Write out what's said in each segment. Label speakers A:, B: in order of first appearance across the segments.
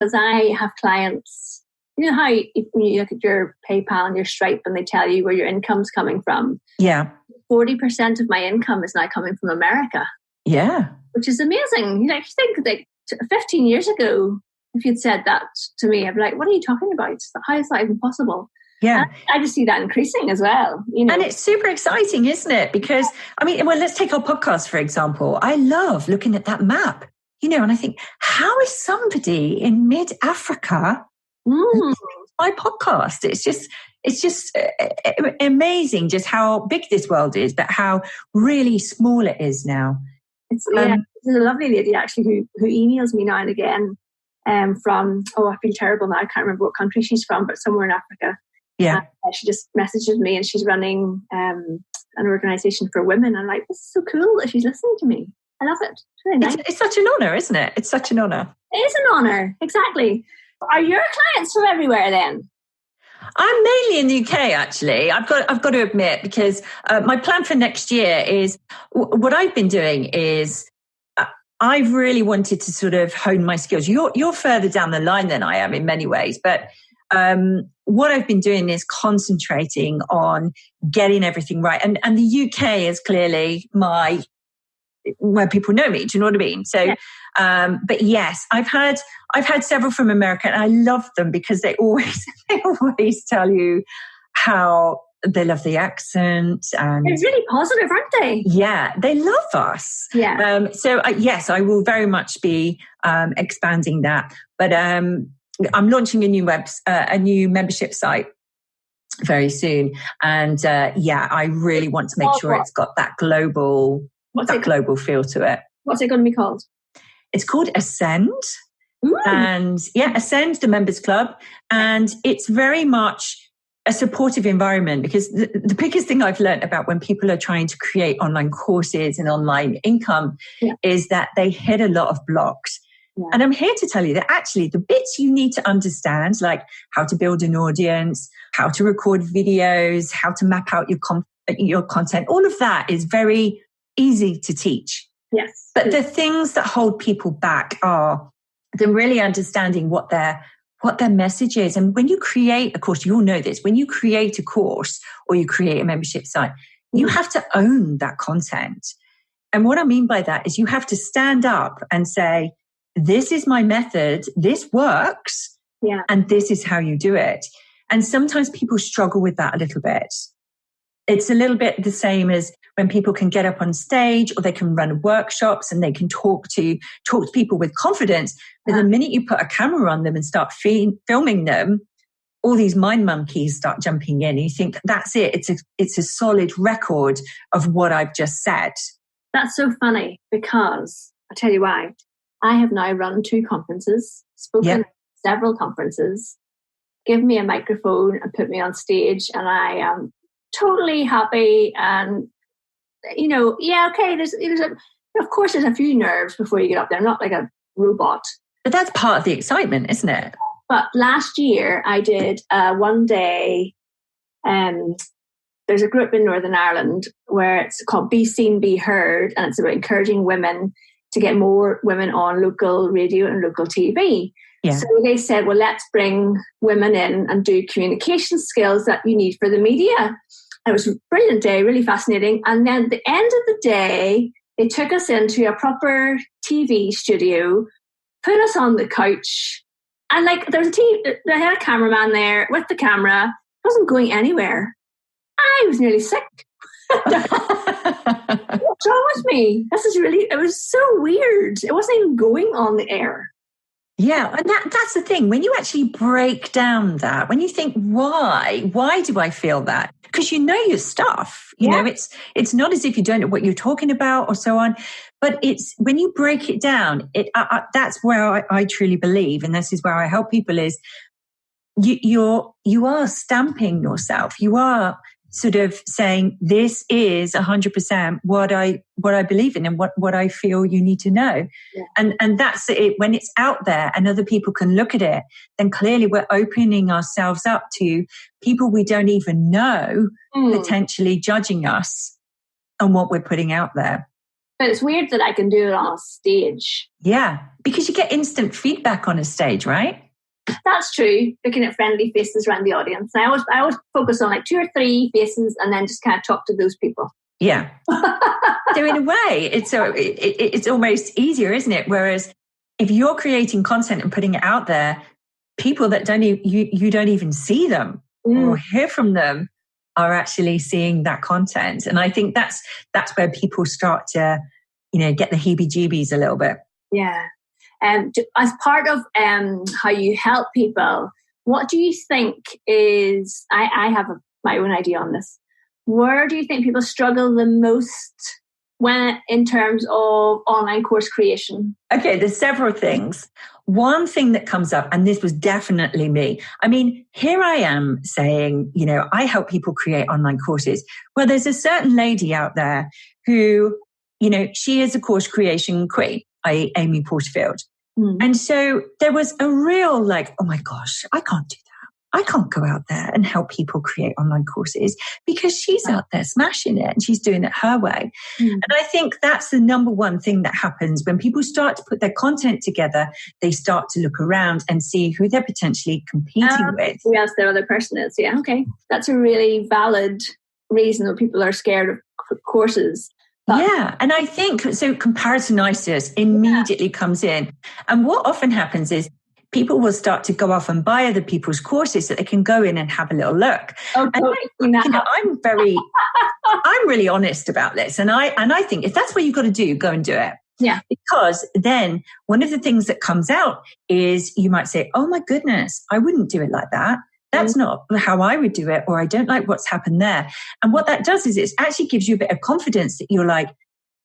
A: Because I have clients, you know how when you look at your PayPal and your Stripe and they tell you where your income's coming from?
B: Yeah.
A: 40% of my income is now coming from America.
B: Yeah.
A: Which is amazing. Like, think like 15 years ago, if you'd said that to me, I'd be like, what are you talking about? How is that even possible?
B: Yeah.
A: And I just see that increasing as well. You know?
B: And it's super exciting, isn't it? Because, I mean, well, let's take our podcast, for example. I love looking at that map, you know, and I think, how is somebody in mid-Africa listening to my podcast? It's just amazing just how big this world is, but how really small it is now.
A: There's a lovely lady actually who emails me now and again from, I feel terrible now, I can't remember what country she's from, but somewhere in Africa.
B: Yeah.
A: She just messages me and she's running an organisation for women. I'm like, this is so cool that she's listening to me. I love it. It's really nice.
B: It's such an honour, isn't it? It's such an honour.
A: It is an honour, exactly. Are your clients from everywhere then?
B: I'm mainly in the UK, actually. I've got to admit, because my plan for next year is what I've been doing is I've really wanted to sort of hone my skills. You're further down the line than I am in many ways, but what I've been doing is concentrating on getting everything right. And the UK is clearly where people know me. Do you know what I mean? So, yeah. But yes, I've had several from America, and I love them because they always tell you how they love the accent, and
A: they're really positive, aren't they?
B: Yeah, they love us.
A: Yeah.
B: So yes, I will very much be expanding that. But I'm launching a new membership site very soon, and I really want to make sure it's got that global feel to it.
A: What's it going to be called?
B: It's called Ascend. Ooh. And Ascend, the members club, and it's very much a supportive environment, because the biggest thing I've learned about when people are trying to create online courses and online income is that they hit a lot of blocks. Yeah. And I'm here to tell you that actually the bits you need to understand, like how to build an audience, how to record videos, how to map out your content, all of that is very easy to teach.
A: Yes.
B: But the things that hold people back are them really understanding what their message is. And when you create a course, you'll know this, when you create a course or you create a membership site, you have to own that content. And what I mean by that is you have to stand up and say, this is my method, this works, and this is how you do it. And sometimes people struggle with that a little bit. It's a little bit the same as when people can get up on stage, or they can run workshops and they can talk to people with confidence. But the minute you put a camera on them and start filming them, all these mind monkeys start jumping in. And you think, that's it. It's a solid record of what I've just said.
A: That's so funny, because I'll tell you why. I have now run 2 conferences, spoken at several conferences. Give me a microphone and put me on stage, and I am totally happy. And there's of course there's a few nerves before you get up there. I'm not like a robot,
B: but that's part of the excitement, isn't it?
A: But last year I did one day. There's a group in Northern Ireland where it's called Be Seen, Be Heard, and it's about encouraging women to get more women on local radio and local TV. Yeah. So they said, well, let's bring women in and do communication skills that you need for the media. It was a brilliant day, really fascinating. And then at the end of the day, they took us into a proper TV studio, put us on the couch, and there was they had a cameraman there with the camera. It wasn't going anywhere. I was nearly sick. What's wrong with me? It was so weird. It wasn't even going on the air.
B: Yeah, and that's the thing. When you actually break down that, when you think, why do I feel that? Because you know your stuff. You know, it's not as if you don't know what you're talking about or so on. But it's when you break it down, that's where I truly believe, and this is where I help people, is you are stamping yourself. You are sort of saying, this is 100% what I believe in and what I feel you need to know. Yeah. And that's it. When it's out there and other people can look at it, then clearly we're opening ourselves up to people we don't even know potentially judging us on what we're putting out there.
A: But it's weird that I can do it on a stage.
B: Yeah, because you get instant feedback on a stage, right?
A: That's true. Looking at friendly faces around the audience. I always focus on like 2 or 3 faces and then just kind of talk to those people.
B: Yeah. So in a way, it's almost easier, isn't it? Whereas if you're creating content and putting it out there, people that you don't even see them or hear from them are actually seeing that content. And I think that's where people start to, get the heebie-jeebies a little bit.
A: Yeah. As part of how you help people, what do you think is, I have my own idea on this. Where do you think people struggle the most in terms of online course creation?
B: Okay, there's several things. One thing that comes up, and this was definitely me. I mean, here I am saying, I help people create online courses. Well, there's a certain lady out there who, she is a course creation queen, i.e. Amy Porterfield. And so there was a real oh my gosh, I can't do that. I can't go out there and help people create online courses because she's out there smashing it and she's doing it her way. And I think that's the number one thing that happens when people start to put their content together. They start to look around and see who they're potentially competing with.
A: Who else their other person is. Yeah, okay. That's a really valid reason that people are scared of courses.
B: Yeah, and I think so comparisonitis immediately comes in. And what often happens is people will start to go off and buy other people's courses so they can go in and have a little look. And I'm really honest about this. And I think if that's what you've got to do, go and do it.
A: Yeah.
B: Because then one of the things that comes out is you might say, oh my goodness, I wouldn't do it like that. That's not how I would do it, or I don't like what's happened there. And what that does is it actually gives you a bit of confidence that you're like,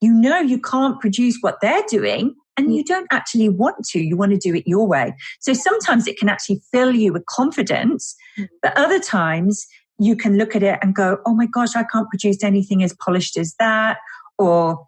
B: you can't produce what they're doing and you don't actually want to. You want to do it your way. So sometimes it can actually fill you with confidence, but other times you can look at it and go, oh my gosh, I can't produce anything as polished as that. Or,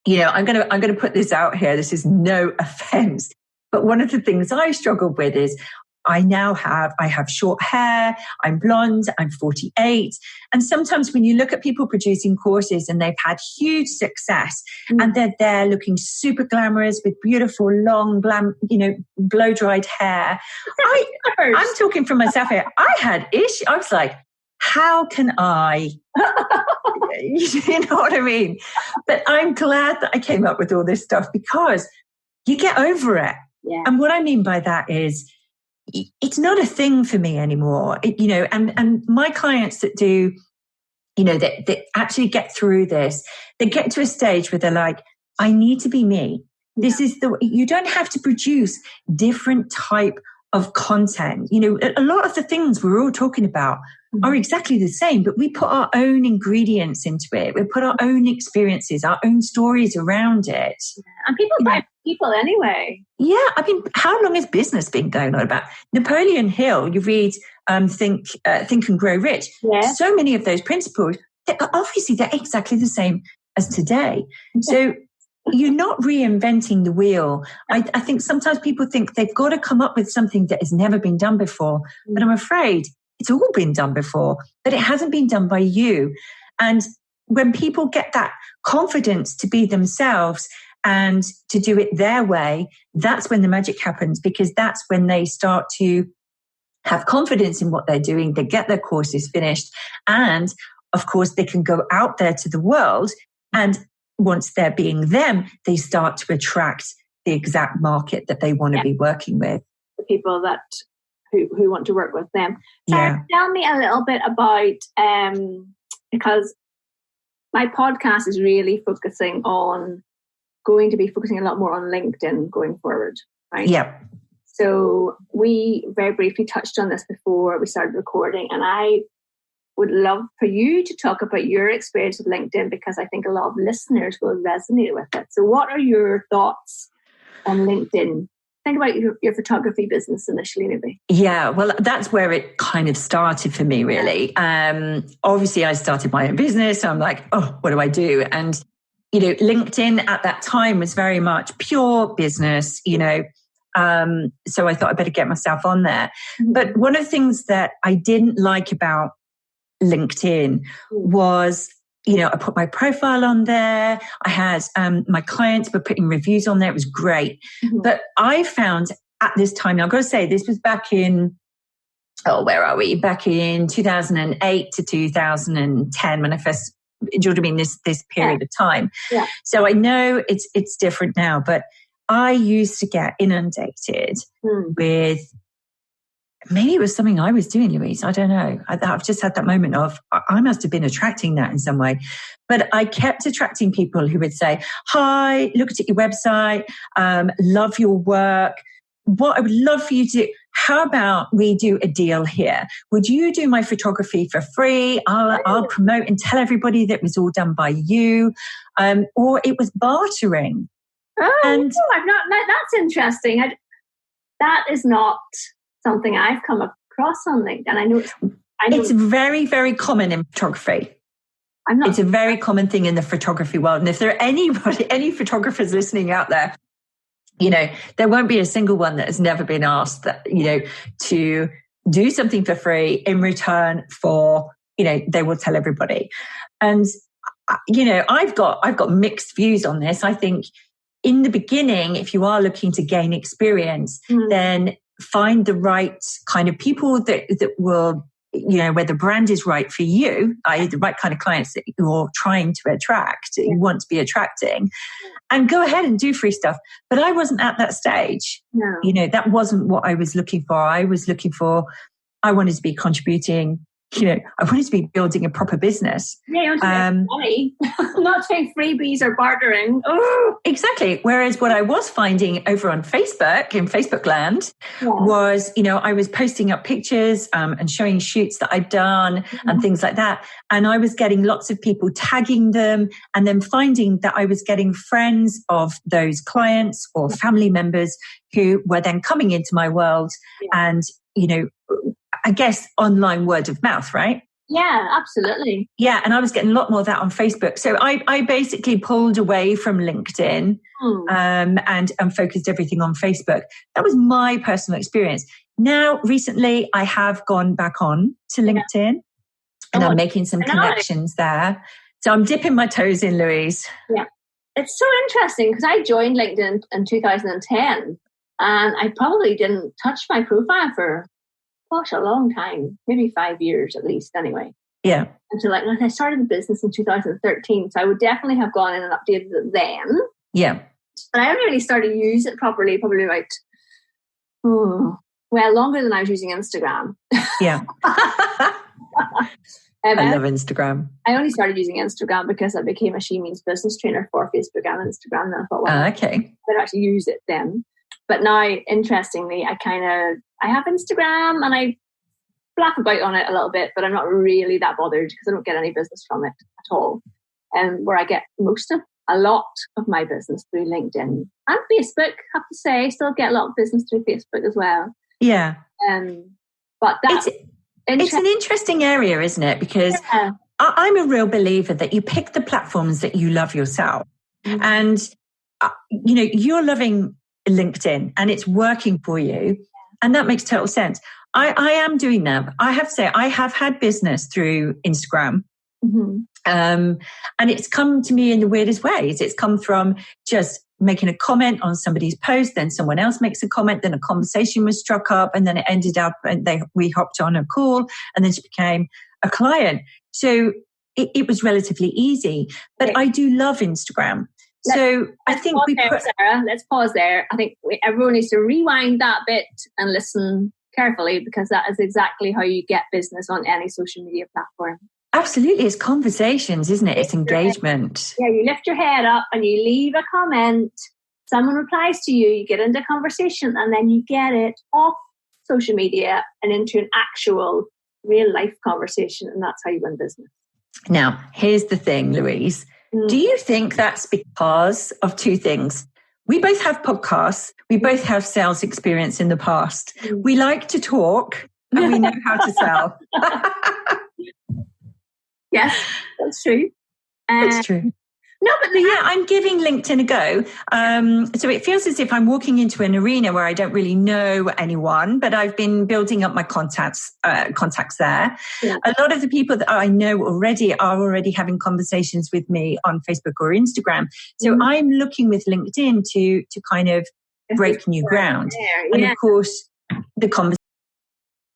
B: I'm going to put this out here. This is no offense. But one of the things I struggled with is I have short hair, I'm blonde, I'm 48. And sometimes when you look at people producing courses and they've had huge success and they're there looking super glamorous with beautiful, long, blow-dried hair. I'm talking for myself here. I had issues. I was like, how can I, you know what I mean? But I'm glad that I came up with all this stuff because you get over it.
A: Yeah.
B: And what I mean by that is, it's not a thing for me anymore, and my clients that do, that actually get through this, they get to a stage where they're like, I need to be me. This is you don't have to produce different type of content. A lot of the things we're all talking about are exactly the same, but we put our own ingredients into it. We put our own experiences, our own stories around it.
A: And people buy people anyway.
B: Yeah. I mean, how long has business been going on about? Napoleon Hill, you read Think and Grow Rich. Yeah. So many of those principles, they're exactly the same as today. So you're not reinventing the wheel. I think sometimes people think they've got to come up with something that has never been done before. But I'm afraid it's all been done before, but it hasn't been done by you. And when people get that confidence to be themselves and to do it their way, that's when the magic happens, because that's when they start to have confidence in what they're doing. They get their courses finished. And of course, they can go out there to the world. And once they're being them, they start to attract the exact market that they want to be working with.
A: The people that who want to work with them. Sara, tell me a little bit about, because my podcast is really focusing a lot more on LinkedIn going forward, right?
B: Yeah.
A: So we very briefly touched on this before we started recording, and I would love for you to talk about your experience with LinkedIn, because I think a lot of listeners will resonate with it. So what are your thoughts on LinkedIn? Think about your photography business initially, maybe.
B: Yeah, well, that's where it kind of started for me, really. Obviously, I started my own business. So I'm like, oh, what do I do? And, LinkedIn at that time was very much pure business, so I thought I better get myself on there. Mm-hmm. But one of the things that I didn't like about LinkedIn was I put my profile on there. I had my clients were putting reviews on there. It was great. Mm-hmm. But I found at this time, now I've got to say, this was back in, where are we? Back in 2008 to 2010 when I first, do you know what I mean? This period of time.
A: Yeah.
B: So I know it's different now, but I used to get inundated with, maybe it was something I was doing, Louise. I don't know. I've just had that moment of, I must have been attracting that in some way. But I kept attracting people who would say, hi, looked at your website, love your work. What I would love for you to do, how about we do a deal here? Would you do my photography for free? I'll promote and tell everybody that it was all done by you. Or it was bartering.
A: Oh, and I've not. That's interesting. That is not something I've come across on LinkedIn. I know
B: it's very, very common in photography. It's a very common thing in the photography world. And if there are any photographers listening out there, there won't be a single one that has never been asked that, to do something for free in return for, they will tell everybody. And, I've got mixed views on this. I think in the beginning, if you are looking to gain experience, then find the right kind of people that will, where the brand is right for you, i.e. the right kind of clients that you're trying to attract, you want to be attracting, and go ahead and do free stuff. But I wasn't at that stage.
A: No.
B: That wasn't what I was looking for. I wanted to be contributing. I wanted to be building a proper business.
A: Yeah, money. Not doing freebies or bartering. Oh.
B: Exactly. Whereas what I was finding over on Facebook, in Facebook land, was, I was posting up pictures and showing shoots that I'd done and things like that. And I was getting lots of people tagging them and then finding that I was getting friends of those clients or family members who were then coming into my world and, I guess online word of mouth, right?
A: Yeah, absolutely.
B: Yeah, and I was getting a lot more of that on Facebook. So I basically pulled away from LinkedIn and focused everything on Facebook. That was my personal experience. Now, recently, I have gone back on to LinkedIn and I'm making some connections there. So I'm dipping my toes in, Louise.
A: Yeah, it's so interesting because I joined LinkedIn in 2010 and I probably didn't touch my profile for a long time, maybe 5 years at least anyway.
B: Yeah.
A: Until I started the business in 2013. So I would definitely have gone in and updated it then.
B: Yeah.
A: But I only really started to use it properly probably about, longer than I was using Instagram.
B: Yeah. I love Instagram.
A: I only started using Instagram because I became a She Means business trainer for Facebook and Instagram. And I thought,
B: okay.
A: I'd actually use it then. But now, interestingly, I have Instagram and I laugh about on it a little bit, but I'm not really that bothered because I don't get any business from it at all. And where I get a lot of my business through LinkedIn and Facebook, I have to say, I still get a lot of business through Facebook as well.
B: Yeah.
A: But that's
B: it's an interesting area, isn't it? Because I'm a real believer that you pick the platforms that you love yourself. Mm-hmm. And, you're loving LinkedIn and it's working for you. And that makes total sense. I am doing that. I have to say, I have had business through Instagram. Mm-hmm. And it's come to me in the weirdest ways. It's come from just making a comment on somebody's post, then someone else makes a comment, then a conversation was struck up, and then it ended up, and we hopped on a call, and then she became a client. So it was relatively easy. But I do love Instagram. Let's
A: pause there. I think everyone needs to rewind that bit and listen carefully because that is exactly how you get business on any social media platform.
B: Absolutely. It's conversations, isn't it? It's engagement.
A: Yeah, you lift your head up and you leave a comment. Someone replies to you, you get into conversation, and then you get it off social media and into an actual real life conversation. And that's how you win business.
B: Now, here's the thing, Louise. Do you think that's because of two things? We both have podcasts. We both have sales experience in the past. We like to talk and we know how to sell.
A: Yes, that's true.
B: That's true.
A: No, but
B: yeah, I'm giving LinkedIn a go. So it feels as if I'm walking into an arena where I don't really know anyone, but I've been building up my contacts there. Yeah. A lot of the people that I know already are already having conversations with me on Facebook or Instagram. So I'm looking with LinkedIn to kind of break new ground.
A: Yeah.
B: And of course, the conversation